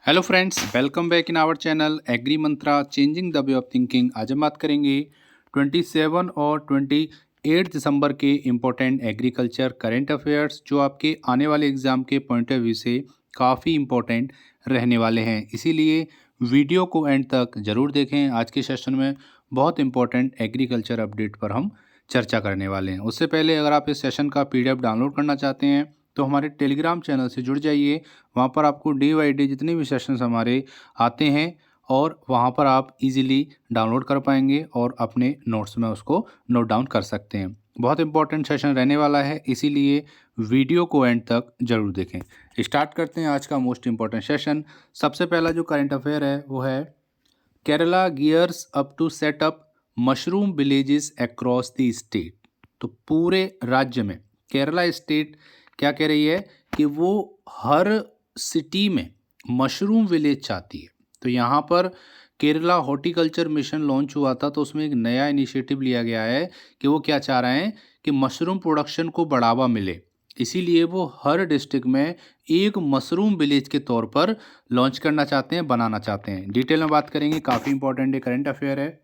Hello friends, welcome back in our channel Agri Mantra changing the way of thinking. आज हम बात करेंगे 27 और 28 दिसंबर के इम्पोर्टेंट एग्रीकल्चर करंट अफेयर्स जो आपके आने वाले एग्ज़ाम के पॉइंट ऑफ व्यू से काफ़ी इम्पोर्टेंट रहने वाले हैं। इसीलिए वीडियो को एंड तक ज़रूर देखें। आज के सेशन में बहुत इंपॉर्टेंट एग्रीकल्चर अपडेट पर हम चर्चा करने वाले हैं। उससे पहले अगर आप इस सेशन का PDF डाउनलोड करना चाहते हैं तो हमारे टेलीग्राम चैनल से जुड़ जाइए। वहाँ पर आपको डे बाई डे जितने भी सेशंस हमारे आते हैं और वहाँ पर आप इजीली डाउनलोड कर पाएंगे और अपने नोट्स में उसको नोट डाउन कर सकते हैं। बहुत इंपॉर्टेंट सेशन रहने वाला है, इसीलिए वीडियो को एंड तक ज़रूर देखें। स्टार्ट करते हैं आज का मोस्ट इम्पॉर्टेंट सेशन। सबसे पहला जो करंट अफेयर है वो है Kerala gears up to set up mushroom villages across the state. तो पूरे राज्य में केरला स्टेट क्या कह रही है कि वो हर सिटी में मशरूम विलेज चाहती है। तो यहाँ पर केरला हॉर्टिकल्चर मिशन लॉन्च हुआ था, तो उसमें एक नया इनिशिएटिव लिया गया है कि वो क्या चाह रहे हैं कि मशरूम प्रोडक्शन को बढ़ावा मिले। इसीलिए वो हर डिस्ट्रिक्ट में एक मशरूम विलेज के तौर पर लॉन्च करना चाहते हैं, बनाना चाहते हैं। डिटेल में बात करेंगे, काफ़ी इंपॉर्टेंट करंट अफेयर है।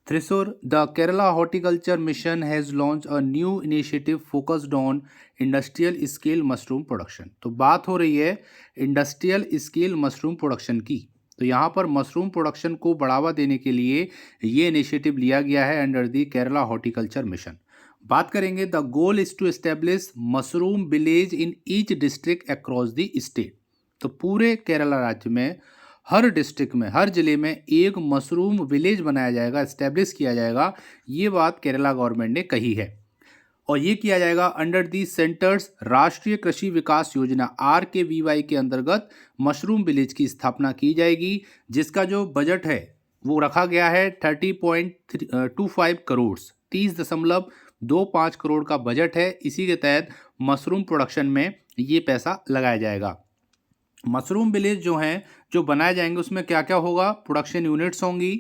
Thrissur, the Kerala Horticulture Mission has launched a new initiative focused on industrial scale mushroom production। तो बात हो रही है इंडस्ट्रियल स्केल मशरूम प्रोडक्शन की। तो यहाँ पर मशरूम प्रोडक्शन को बढ़ावा देने के लिए ये इनिशिएटिव लिया गया है under the Kerala horticulture mission. बात करेंगे the goal is to establish mushroom village in each district across the state. तो पूरे केरला राज्य में हर डिस्ट्रिक्ट में, हर ज़िले में एक मशरूम विलेज बनाया जाएगा, इस्टेब्लिश किया जाएगा। ये बात केरला गवर्नमेंट ने कही है और ये किया जाएगा अंडर दी सेंटर्स राष्ट्रीय कृषि विकास योजना RKVY के अंतर्गत मशरूम विलेज की स्थापना की जाएगी, जिसका जो बजट है वो रखा गया है 30.25 करोड़, 30.25 करोड़ का बजट है। इसी के तहत मशरूम प्रोडक्शन में ये पैसा लगाया जाएगा। मशरूम विलेज जो हैं, जो बनाए जाएंगे, उसमें क्या क्या होगा? प्रोडक्शन यूनिट्स होंगी,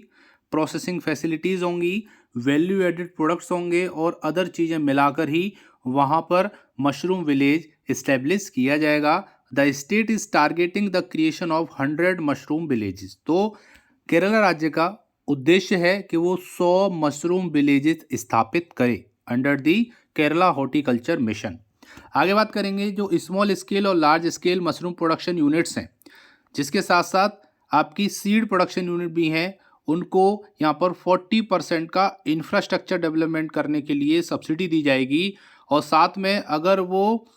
प्रोसेसिंग फैसिलिटीज़ होंगी, वैल्यू एडेड प्रोडक्ट्स होंगे और अदर चीज़ें मिलाकर ही वहाँ पर मशरूम विलेज इस्टेब्लिश किया जाएगा। The state is targeting the creation of 100 mushroom villages. तो केरला राज्य का उद्देश्य है कि वो 100 मशरूम विलेजेस स्थापित करे under the Kerala horticulture mission. आगे बात करेंगे जो स्मॉल स्केल और large scale mushroom production units हैं, जिसके साथ साथ आपकी सीड प्रोडक्शन यूनिट भी हैं, उनको यहाँ पर 40% का इंफ्रास्ट्रक्चर डेवलपमेंट करने के लिए सब्सिडी दी जाएगी। और साथ में अगर वो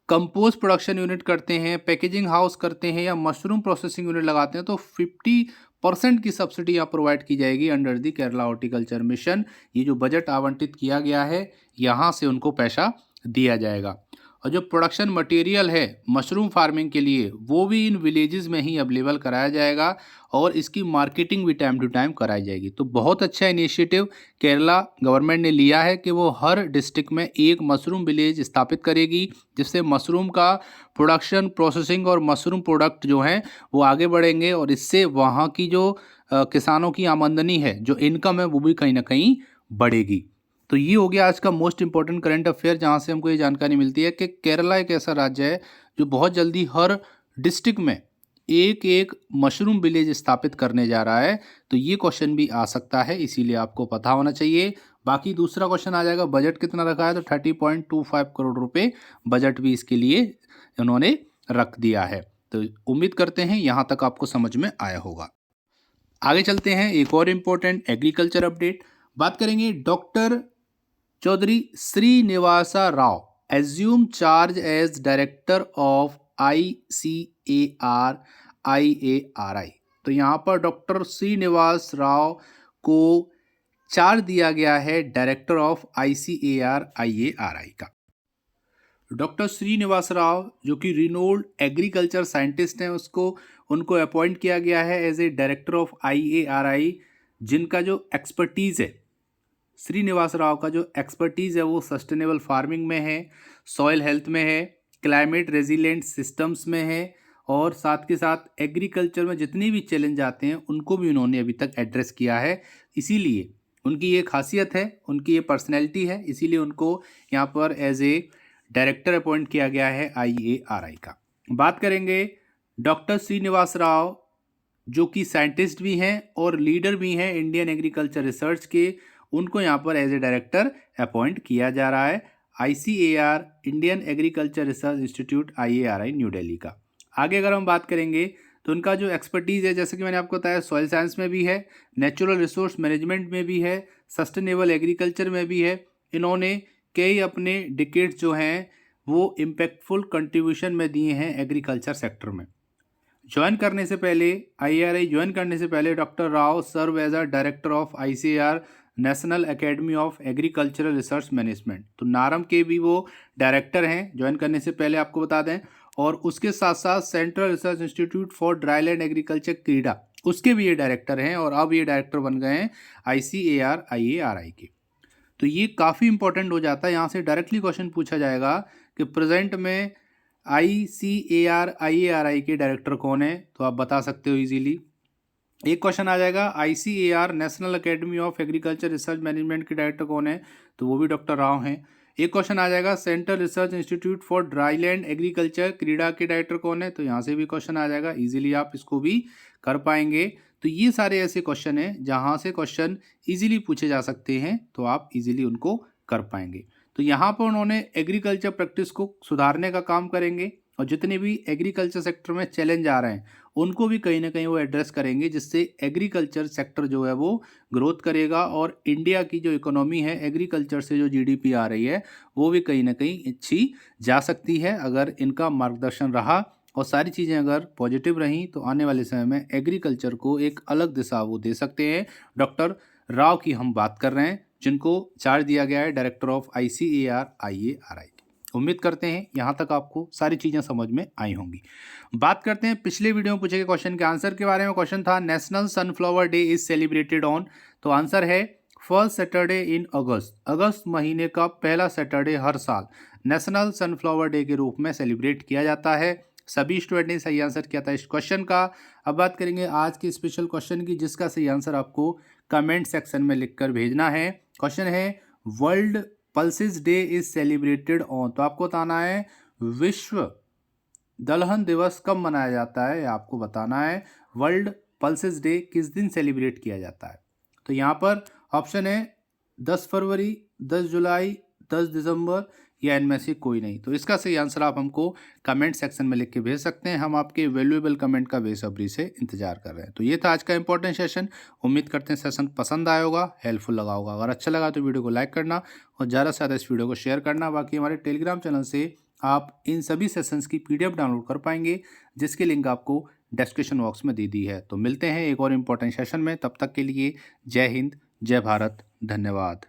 कंपोस्ट प्रोडक्शन यूनिट करते हैं, पैकेजिंग हाउस करते हैं या मशरूम प्रोसेसिंग यूनिट लगाते हैं तो 50% की सब्सिडी यहाँ प्रोवाइड की जाएगी under the Kerala horticulture mission. ये जो बजट आवंटित किया गया है, यहाँ से उनको पैसा दिया जाएगा। और जो प्रोडक्शन मटेरियल है मशरूम फार्मिंग के लिए, वो भी इन विलेजेस में ही अवेलेबल कराया जाएगा और इसकी मार्केटिंग भी टाइम टू टाइम कराई जाएगी। तो बहुत अच्छा इनिशिएटिव केरला गवर्नमेंट ने लिया है कि वो हर डिस्ट्रिक्ट में एक मशरूम विलेज स्थापित करेगी, जिससे मशरूम का प्रोडक्शन, प्रोसेसिंग और मशरूम प्रोडक्ट जो हैं वो आगे बढ़ेंगे और इससे वहाँ की जो किसानों की आमदनी है, जो इनकम है, वो भी कहीं ना कहीं बढ़ेगी। तो ये हो गया आज का मोस्ट इंपॉर्टेंट करंट अफेयर, जहाँ से हमको ये जानकारी मिलती है कि केरला एक ऐसा राज्य है जो बहुत जल्दी हर डिस्ट्रिक्ट में एक एक मशरूम विलेज स्थापित करने जा रहा है। तो ये क्वेश्चन भी आ सकता है, इसीलिए आपको पता होना चाहिए। बाकी दूसरा क्वेश्चन आ जाएगा, बजट कितना रखा है? तो 30.25 करोड़ रुपए बजट भी इसके लिए उन्होंने रख दिया है। तो उम्मीद करते हैं यहाँ तक आपको समझ में आया होगा। आगे चलते हैं, एक और इम्पोर्टेंट एग्रीकल्चर अपडेट बात करेंगे। Doctor Chaudhary Srinivasa Rao assume charge as director of ICAR-IARI। तो यहाँ पर डॉक्टर श्रीनिवास राव को चार्ज दिया गया है डायरेक्टर ऑफ ICAR-IARI का। डॉक्टर श्रीनिवास राव जो कि रिनोल्ड एग्रीकल्चर साइंटिस्ट हैं, उनको अपॉइंट किया गया है as a director of IARI, जिनका जो एक्सपर्टीज़ है, श्रीनिवास राव का जो एक्सपर्टीज़ है वो सस्टेनेबल फार्मिंग में है, सॉइल हेल्थ में है, क्लाइमेट रेजिलेंट सिस्टम्स में है और साथ के साथ एग्रीकल्चर में जितने भी चैलेंज आते हैं उनको भी उन्होंने अभी तक एड्रेस किया है। इसीलिए उनकी ये खासियत है, उनकी ये पर्सनैलिटी है, इसीलिए उनको यहाँ पर एज ए डायरेक्टर अपॉइंट किया गया है IARI का। बात करेंगे डॉक्टर श्रीनिवास राव जो कि साइंटिस्ट भी हैं और लीडर भी हैं इंडियन एग्रीकल्चर रिसर्च के, उनको यहाँ पर एज ए डायरेक्टर अपॉइंट किया जा रहा है ICAR Indian agriculture research institute IARI new Delhi का। आगे अगर हम बात करेंगे तो उनका जो एक्सपर्टीज़ है, जैसे कि मैंने आपको बताया, सॉइल साइंस में भी है, नेचुरल रिसोर्स मैनेजमेंट में भी है, सस्टेनेबल एग्रीकल्चर में भी है। इन्होंने कई अपने डिकेड्स जो हैं वो इम्पैक्टफुल कंट्रीब्यूशन में दिए हैं एग्रीकल्चर सेक्टर में। ज्वाइन करने से पहले, IARI ज्वाइन करने से पहले doctor Rao serve as a director of ICAR national academy of agricultural research management. तो नारम के भी वो डायरेक्टर हैं ज्वाइन करने से पहले, आपको बता दें। और उसके साथ साथ central research institute for dryland agriculture क्रीडा, उसके भी ये डायरेक्टर हैं और अब ये डायरेक्टर बन गए हैं ICAR IARI के। तो ये काफ़ी इंपॉर्टेंट हो जाता है। यहाँ से डायरेक्टली क्वेश्चन पूछा जाएगा कि प्रेजेंट में ICAR IARI के डायरेक्टर कौन है, तो आप बता सकते हो इजीली। एक क्वेश्चन आ जाएगा ICAR national academy of agriculture research management के डायरेक्टर कौन है, तो वो भी डॉक्टर राव हैं। एक क्वेश्चन आ जाएगा central research institute for dryland agriculture क्रीडा के डायरेक्टर कौन है, तो यहाँ से भी क्वेश्चन आ जाएगा, इजीली आप इसको भी कर पाएंगे। तो ये सारे ऐसे क्वेश्चन हैं जहाँ से क्वेश्चन इजीली पूछे जा सकते हैं, तो आप इजीली उनको कर पाएंगे। तो यहाँ पर उन्होंने एग्रीकल्चर प्रैक्टिस को सुधारने का काम करेंगे और जितने भी एग्रीकल्चर सेक्टर में चैलेंज आ रहे हैं उनको भी कहीं ना कहीं वो एड्रेस करेंगे, जिससे एग्रीकल्चर सेक्टर जो है वो ग्रोथ करेगा और इंडिया की जो इकोनॉमी है, एग्रीकल्चर से जो GDP आ रही है वो भी कहीं ना कहीं अच्छी जा सकती है अगर इनका मार्गदर्शन रहा और सारी चीज़ें अगर पॉजिटिव रहीं, तो आने वाले समय में एग्रीकल्चर को एक अलग दिशा वो दे सकते हैं। डॉक्टर राव की हम बात कर रहे हैं जिनको चार्ज दिया गया है डायरेक्टर ऑफ ICAR IARI। उम्मीद करते हैं यहाँ तक आपको सारी चीज़ें समझ में आई होंगी। बात करते हैं पिछले वीडियो में पूछे गए क्वेश्चन के आंसर के बारे में। क्वेश्चन था national sunflower day is celebrated on, तो आंसर है फर्स्ट सैटरडे इन अगस्त। अगस्त महीने का पहला सैटरडे हर साल नेशनल सनफ्लावर डे के रूप में सेलिब्रेट किया जाता है। सभी स्टूडेंट ने सही आंसर किया था इस क्वेश्चन का। अब बात करेंगे आज के स्पेशल क्वेश्चन की, जिसका सही आंसर आपको कमेंट सेक्शन में लिखकर भेजना है। क्वेश्चन है world pulses day is celebrated on, तो आपको बताना है विश्व दलहन दिवस कब मनाया जाता है, आपको बताना है वर्ल्ड पल्सेस डे किस दिन सेलिब्रेट किया जाता है। तो यहाँ पर ऑप्शन है 10 फरवरी, 10 जुलाई, 10 दिसंबर या इनमें से कोई नहीं। तो इसका सही आंसर आप हमको कमेंट सेक्शन में लिख के भेज सकते हैं। हम आपके वैल्यूएबल कमेंट का बेसब्री से इंतजार कर रहे हैं। तो ये था आज का इंपॉर्टेंट सेशन। उम्मीद करते हैं सेशन पसंद आया होगा, हेल्पफुल लगा होगा। अगर अच्छा लगा तो वीडियो को लाइक करना और ज़्यादा से ज़्यादा इस वीडियो को शेयर करना। बाकी हमारे टेलीग्राम चैनल से आप इन सभी सेशंस की PDF डाउनलोड कर पाएंगे, जिसकी लिंक आपको डिस्क्रिप्शन बॉक्स में दे दी है। तो मिलते हैं एक और इम्पोर्टेंट सेशन में, तब तक के लिए जय हिंद, जय भारत, धन्यवाद।